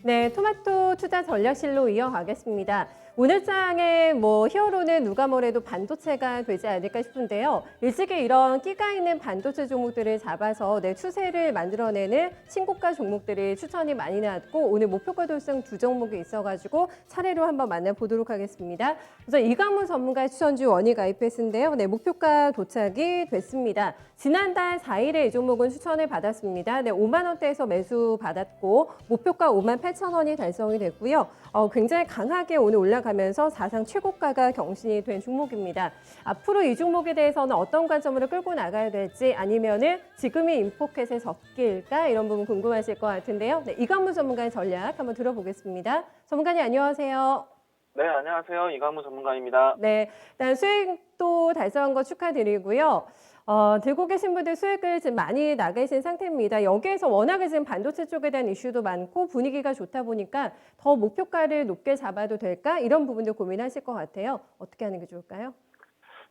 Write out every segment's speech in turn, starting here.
네, 토마토 투자 전략실로 이어가겠습니다. 오늘 장의 히어로는 누가 뭐래도 반도체가 되지 않을까 싶은데요. 일찍이 이런 끼가 있는 반도체 종목들을 잡아서 추세를 만들어내는 신고가 종목들이 추천이 많이 나왔고 오늘 목표가 돌성 두 종목이 있어가지고 차례로 한번 만나보도록 하겠습니다. 우선 이강문 전문가의 추천주 원익 IPS인데요. 네, 목표가 도착이 됐습니다. 지난달 4일에 이 종목은 추천을 받았습니다. 네, 5만 원대에서 매수 받았고 목표가 5만 8천 원이 달성이 됐고요. 굉장히 강하게 오늘 올라가면서 사상 최고가가 경신이 된 종목입니다. 앞으로 이 종목에 대해서는 어떤 관점으로 끌고 나가야 될지 아니면은 지금이 인포켓의 적기일까 이런 부분 궁금하실 것 같은데요. 네, 이강문 전문가의 전략 한번 들어보겠습니다. 전문가님 안녕하세요. 네, 안녕하세요. 이강무 전문가입니다. 네, 일단 수익도 달성한 거 축하드리고요. 들고 계신 분들 수익을 지금 많이 나가신 상태입니다. 여기에서 워낙에 지금 반도체 쪽에 대한 이슈도 많고 분위기가 좋다 보니까 더 목표가를 높게 잡아도 될까? 이런 부분도 고민하실 것 같아요. 어떻게 하는 게 좋을까요?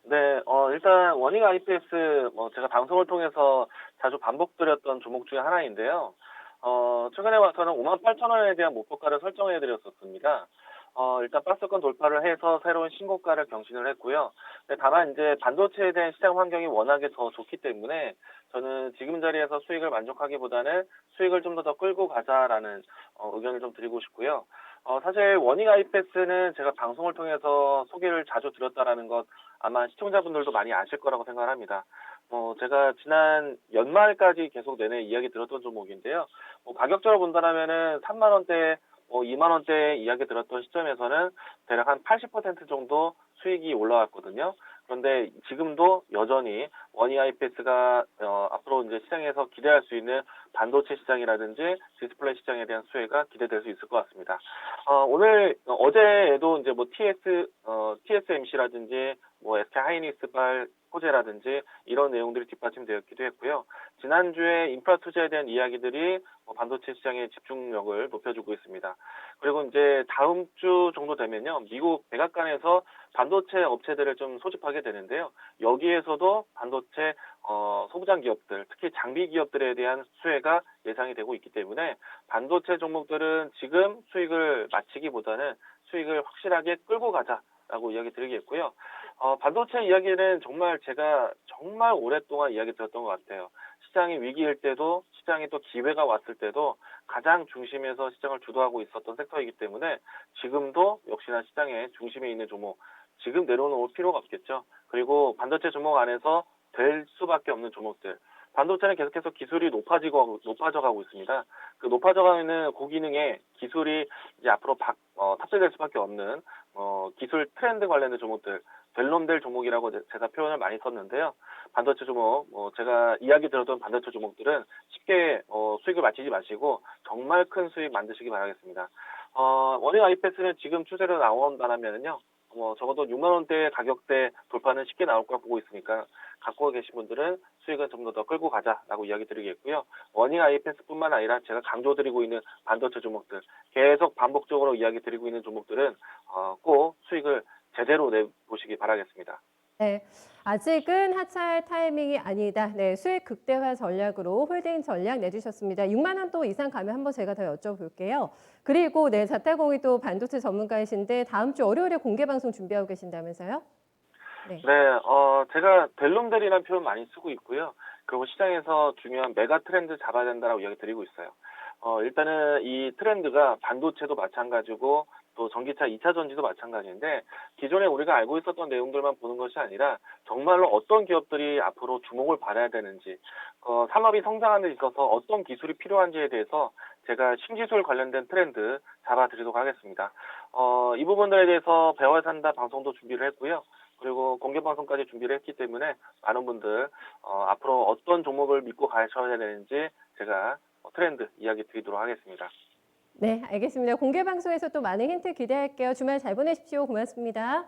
네, 일단 원익 IPS 제가 방송을 통해서 자주 반복드렸던 종목 중에 하나인데요. 최근에 와서는 5만 8천 원에 대한 목표가를 설정해 드렸었습니다. 일단 박스권 돌파를 해서 새로운 신고가를 경신을 했고요. 네, 다만 이제 반도체에 대한 시장 환경이 워낙에 더 좋기 때문에 저는 지금 자리에서 수익을 만족하기보다는 수익을 좀 더 끌고 가자라는 의견을 좀 드리고 싶고요. 사실 원익 IPS는 제가 방송을 통해서 소개를 자주 드렸다라는 것 아마 시청자분들도 많이 아실 거라고 생각을 합니다. 제가 지난 연말까지 계속 내내 이야기 들었던 종목인데요. 가격적으로 본다면은 3만 원대, 2만 원대 이야기 들었던 시점에서는 대략 한 80% 정도 수익이 올라왔거든요. 그런데 지금도 여전히 원익 IPS가 앞으로 이제 시장에서 기대할 수 있는 반도체 시장이라든지 디스플레이 시장에 대한 수혜가 기대될 수 있을 것 같습니다. 오늘 어제에도 이제 TSMC라든지 SK 하이닉스발 호재라든지 이런 내용들이 뒷받침되었기도 했고요. 지난주에 인프라 투자에 대한 이야기들이 반도체 시장의 집중력을 높여주고 있습니다. 그리고 이제 다음 주 정도 되면요, 미국 백악관에서 반도체 업체들을 좀 소집하게 되는데요. 여기에서도 반도체 소부장 기업들, 특히 장비 기업들에 대한 수혜가 예상이 되고 있기 때문에 반도체 종목들은 지금 수익을 마치기보다는 수익을 확실하게 끌고 가자라고 이야기 드리겠고요. 반도체 이야기는 정말 제가 정말 오랫동안 이야기 들었던 것 같아요. 시장이 위기일 때도 시장에 또 기회가 왔을 때도 가장 중심에서 시장을 주도하고 있었던 섹터이기 때문에 지금도 역시나 시장의 중심에 있는 종목, 지금 내려놓을 필요가 없겠죠. 그리고 반도체 종목 안에서 될 수밖에 없는 종목들. 반도체는 계속해서 기술이 높아져가고 있습니다. 그 높아져가는 고기능의 기술이 이제 앞으로 탑재될 수밖에 없는 기술 트렌드 관련된 종목들, 될 종목이라고 제가 표현을 많이 썼는데요. 반도체 종목, 제가 이야기 들었던 반도체 종목들은 쉽게 수익을 맞추지 마시고 정말 큰 수익 만드시기 바라겠습니다. 원익 IPS는 지금 추세로 나온다면요. 적어도 6만 원대 가격대 돌파는 쉽게 나올 거라 보고 있으니까 갖고 계신 분들은 수익은 좀 더 끌고 가자라고 이야기 드리겠고요. 원익 IPS뿐만 아니라 제가 강조드리고 있는 반도체 종목들, 계속 반복적으로 이야기 드리고 있는 종목들은 꼭 수익을 제대로 내보시기 바라겠습니다. 네, 아직은 하차할 타이밍이 아니다. 네, 수익 극대화 전략으로 홀딩 전략 내주셨습니다. 6만 원 또 이상 가면 한번 제가 더 여쭤볼게요. 그리고 네, 자타공이 또 반도체 전문가이신데 다음 주 월요일에 공개 방송 준비하고 계신다면서요? 네. 네, 제가 델룸델이라는 표현 많이 쓰고 있고요. 그리고 시장에서 중요한 메가 트렌드 잡아야 된다라고 이야기 드리고 있어요. 일단은 이 트렌드가 반도체도 마찬가지고 또 전기차 2차 전지도 마찬가지인데 기존에 우리가 알고 있었던 내용들만 보는 것이 아니라 정말로 어떤 기업들이 앞으로 주목을 받아야 되는지, 산업이 성장하는 데 있어서 어떤 기술이 필요한지에 대해서 제가 신기술 관련된 트렌드 잡아드리도록 하겠습니다. 이 부분들에 대해서 배워야 산다 방송도 준비를 했고요. 그리고 공개 방송까지 준비를 했기 때문에 많은 분들 앞으로 어떤 종목을 믿고 가셔야 되는지 제가 트렌드 이야기 드리도록 하겠습니다. 네, 알겠습니다. 공개 방송에서 또 많은 힌트 기대할게요. 주말 잘 보내십시오. 고맙습니다.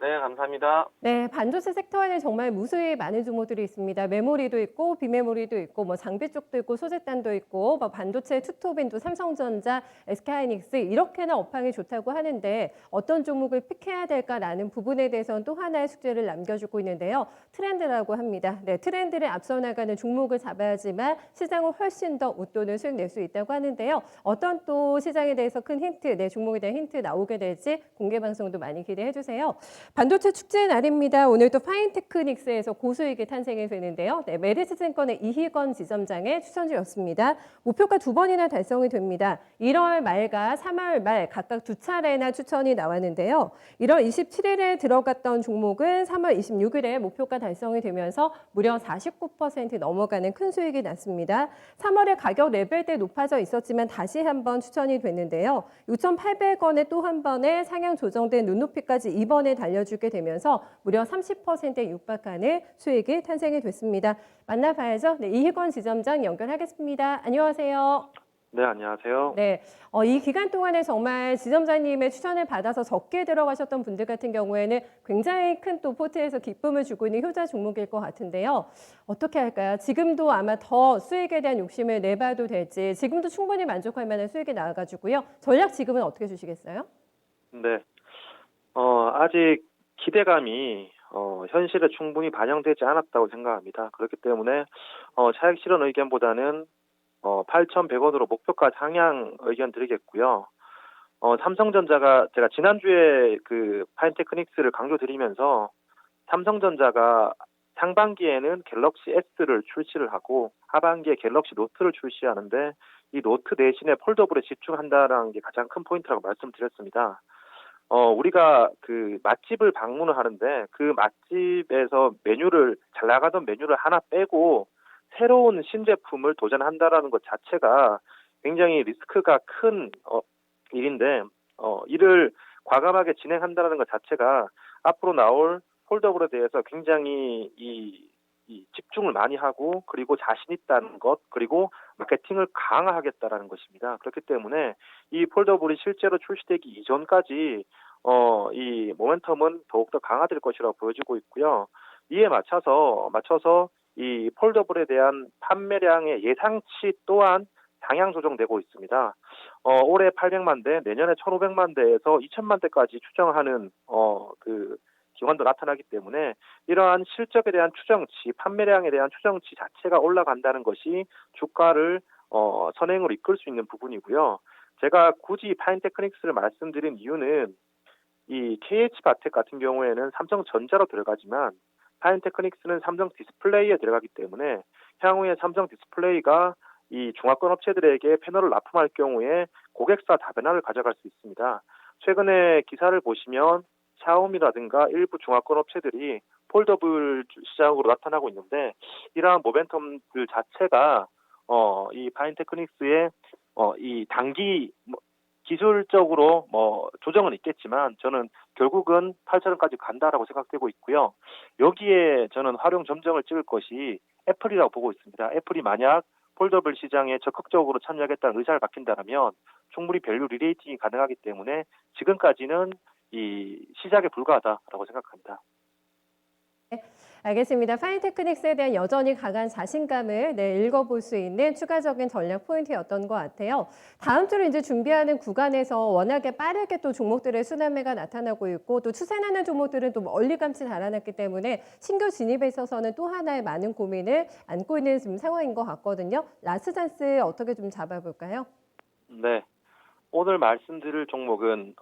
네, 감사합니다. 네, 반도체 섹터에는 정말 무수히 많은 종목들이 있습니다. 메모리도 있고, 비메모리도 있고, 뭐 장비 쪽도 있고, 소재단도 있고, 뭐 반도체 투톱인도 삼성전자, SK하이닉스 이렇게나 업황이 좋다고 하는데 어떤 종목을 픽해야 될까라는 부분에 대해서는 또 하나의 숙제를 남겨주고 있는데요. 트렌드라고 합니다. 네, 트렌드를 앞서 나가는 종목을 잡아야지만 시장을 훨씬 더 웃도는 수익 낼 수 있다고 하는데요. 어떤 또 시장에 대해서 큰 힌트, 네, 종목에 대한 힌트 나오게 될지 공개 방송도 많이 기대해 주세요. 반도체 축제 날입니다. 오늘 또 파인테크닉스에서 고수익이 탄생이 되는데요. 네, 메리츠증권의 이희건 지점장의 추천주였습니다. 목표가 2번이나 달성이 됩니다. 1월 말과 3월 말 각각 2차례나 추천이 나왔는데요. 1월 27일에 들어갔던 종목은 3월 26일에 목표가 달성이 되면서 무려 49% 넘어가는 큰 수익이 났습니다. 3월에 가격 레벨대 높아져 있었지만 다시 한번 추천이 됐는데요. 6,800원에 또 한 번의 상향 조정된 눈높이까지 이번에 달려주게 되면서 무려 30%에 육박하는 수익이 탄생이 됐습니다. 만나봐야죠. 네, 이희권 지점장 연결하겠습니다. 안녕하세요. 네, 안녕하세요. 네, 이 기간 동안에 정말 지점장님의 추천을 받아서 적게 들어가셨던 분들 같은 경우에는 굉장히 큰 또 포트에서 기쁨을 주고 있는 효자 종목일 것 같은데요. 어떻게 할까요? 지금도 아마 더 수익에 대한 욕심을 내봐도 될지, 지금도 충분히 만족할 만한 수익이 나와가지고요. 전략 지금은 어떻게 주시겠어요? 네, 아직 기대감이 현실에 충분히 반영되지 않았다고 생각합니다. 그렇기 때문에 차익 실현 의견보다는 8,100원으로 목표가 상향 의견 드리겠고요. 삼성전자가 제가 지난주에 그 파인테크닉스를 강조드리면서 삼성전자가 상반기에는 갤럭시 S를 출시를 하고 하반기에 갤럭시 노트를 출시하는데 이 노트 대신에 폴더블에 집중한다라는 게 가장 큰 포인트라고 말씀드렸습니다. 우리가 그 맛집을 방문을 하는데 그 맛집에서 잘 나가던 메뉴를 하나 빼고 새로운 신제품을 도전한다라는 것 자체가 굉장히 리스크가 큰 일인데 이를 과감하게 진행한다는 것 자체가 앞으로 나올 폴더블에 대해서 굉장히 이 집중을 많이 하고 그리고 자신 있다는 것 그리고 마케팅을 강화하겠다라는 것입니다. 그렇기 때문에 이 폴더블이 실제로 출시되기 이전까지 이 모멘텀은 더욱더 강화될 것이라고 보여지고 있고요. 이에 맞춰서 이 폴더블에 대한 판매량의 예상치 또한 상향 조정되고 있습니다. 올해 800만 대, 내년에 1,500만 대에서 2,000만 대까지 추정하는 그 기관도 나타나기 때문에 이러한 실적에 대한 추정치, 판매량에 대한 추정치 자체가 올라간다는 것이 주가를 선행으로 이끌 수 있는 부분이고요. 제가 굳이 파인테크닉스를 말씀드린 이유는 이 KH바텍 같은 경우에는 삼성전자로 들어가지만 파인테크닉스는 삼성 디스플레이에 들어가기 때문에 향후에 삼성 디스플레이가 이 중화권 업체들에게 패널을 납품할 경우에 고객사 다변화를 가져갈 수 있습니다. 최근에 기사를 보시면 샤오미라든가 일부 중화권 업체들이 폴더블 시장으로 나타나고 있는데 이러한 모멘텀들 자체가 이 파인테크닉스의 이 단기 기술적으로 조정은 있겠지만 저는 결국은 8,000원까지 간다라고 생각되고 있고요. 여기에 저는 활용 점정을 찍을 것이 애플이라고 보고 있습니다. 애플이 만약 폴더블 시장에 적극적으로 참여하겠다는 의사를 밝힌다면 충분히 밸류 리레이팅이 가능하기 때문에 지금까지는 이 시작에 불과하다라고 생각합니다. 알겠습니다. 파인테크닉스에 대한 여전히 강한 자신감을 읽어볼 수 있는 추가적인 전략 포인트였던 것 같아요. 다음 주로 이제 준비하는 구간에서 워낙에 빠르게 또 종목들의 순환매가 나타나고 있고 또 추세나는 종목들은 또 멀리감치 달아났기 때문에 신규 진입에 있어서는 또 하나의 많은 고민을 안고 있는 지금 상황인 것 같거든요. 라스잔스 어떻게 좀 잡아볼까요? 네. 오늘 말씀드릴 종목은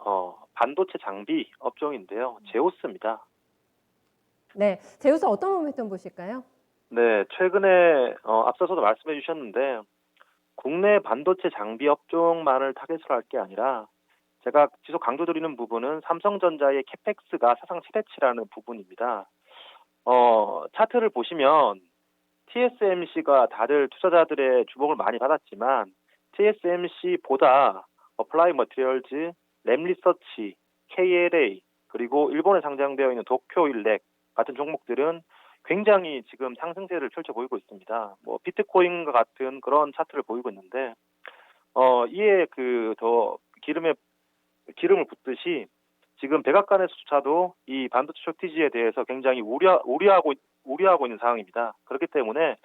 반도체 장비 업종인데요. 제오스입니다. 네, 제우스 어떤 모멘텀 보실까요? 네, 최근에 앞서서도 말씀해 주셨는데 국내 반도체 장비 업종만을 타겟으로 할 게 아니라 제가 지속 강조드리는 부분은 삼성전자의 캐펙스가 사상 최대치라는 부분입니다. 차트를 보시면 TSMC가 다들 투자자들의 주목을 많이 받았지만 TSMC보다 어플라이 머티리얼즈, 램리서치, KLA 그리고 일본에 상장되어 있는 도쿄일렉 같은 종목들은 굉장히 지금 상승세를 펼쳐 보이고 있습니다. 비트코인과 같은 그런 차트를 보이고 있는데 이에 더 기름을 붓듯이 지금 백악관에서조차도 이 반도체 쇼티지에 대해서 굉장히 우려하고 있는 상황입니다. 그렇기 때문에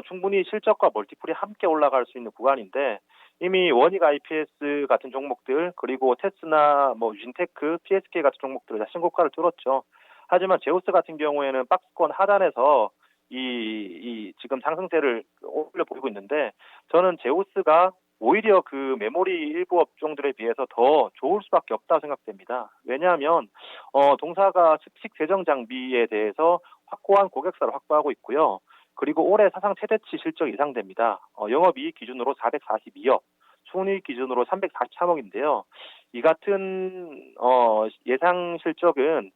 충분히 실적과 멀티플이 함께 올라갈 수 있는 구간인데 이미 원익 IPS 같은 종목들 그리고 테스나 뭐 유진테크, PSK 같은 종목들이 다 신고가를 뚫었죠. 하지만 제우스 같은 경우에는 박스권 하단에서 이 지금 상승세를 올려 보이고 있는데 저는 제우스가 오히려 그 메모리 일부 업종들에 비해서 더 좋을 수밖에 없다고 생각됩니다. 왜냐하면 동사가 습식 세정 장비에 대해서 확고한 고객사를 확보하고 있고요. 그리고 올해 사상 최대치 실적이 예상됩니다. 영업이익 기준으로 442억, 순이익 기준으로 343억인데요. 이 같은 예상 실적은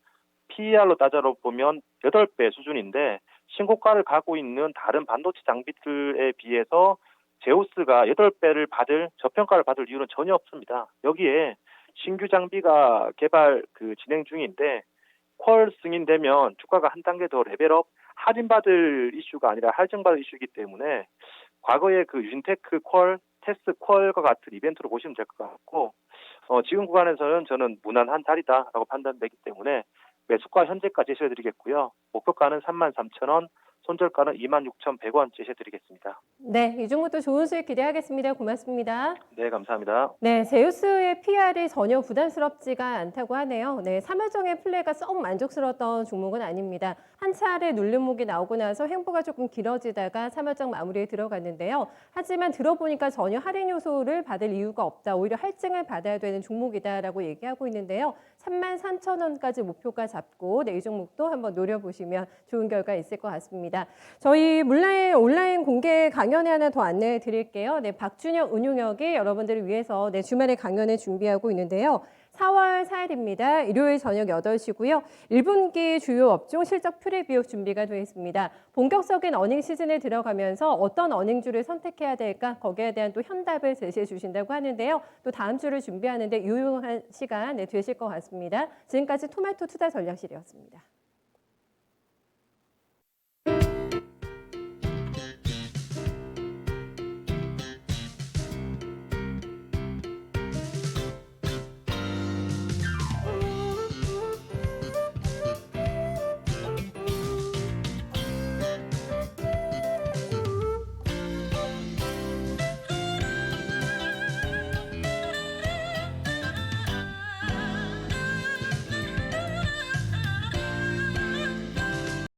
PER로 따져 보면 8배 수준인데 신고가를 가고 있는 다른 반도체 장비들에 비해서 제우스가 8배를 저평가를 받을 이유는 전혀 없습니다. 여기에 신규 장비가 개발 진행 중인데 퀄 승인되면 주가가 한 단계 더 레벨업 할인받을 이슈가 아니라 할증받을 이슈이기 때문에 과거의 그 유진테크 퀄, 테스 퀄과 같은 이벤트로 보시면 될 것 같고 지금 구간에서는 저는 무난한 자리다라고 판단되기 때문에 매수가 현재가 제시해드리겠고요. 목표가는 33,000원, 손절가는 26,100원 제시해드리겠습니다. 네, 이 종목도 좋은 수익 기대하겠습니다. 고맙습니다. 네, 감사합니다. 네, 제우스의 PR이 전혀 부담스럽지가 않다고 하네요. 네, 3월정의 플레이가 썩 만족스러웠던 종목은 아닙니다. 한 차례 눌림목이 나오고 나서 행보가 조금 길어지다가 3월정 마무리에 들어갔는데요. 하지만 들어보니까 전혀 할인 요소를 받을 이유가 없다. 오히려 할증을 받아야 되는 종목이다라고 얘기하고 있는데요. 33,000원까지 목표가 잡고 이 종목도 한번 노려보시면 좋은 결과 있을 것 같습니다. 저희 물라인 온라인 공개 강연회 하나 더 안내해 드릴게요. 네, 박준혁 은용역이 여러분들을 위해서 주말에 강연을 준비하고 있는데요. 4월 4일입니다. 일요일 저녁 8시고요. 1분기 주요 업종 실적 프리뷰 준비가 되어 있습니다. 본격적인 어닝 시즌에 들어가면서 어떤 어닝주를 선택해야 될까 거기에 대한 또 현답을 제시해 주신다고 하는데요. 또 다음 주를 준비하는데 유용한 시간 되실 것 같습니다. 지금까지 토마토 투자 전략실이었습니다.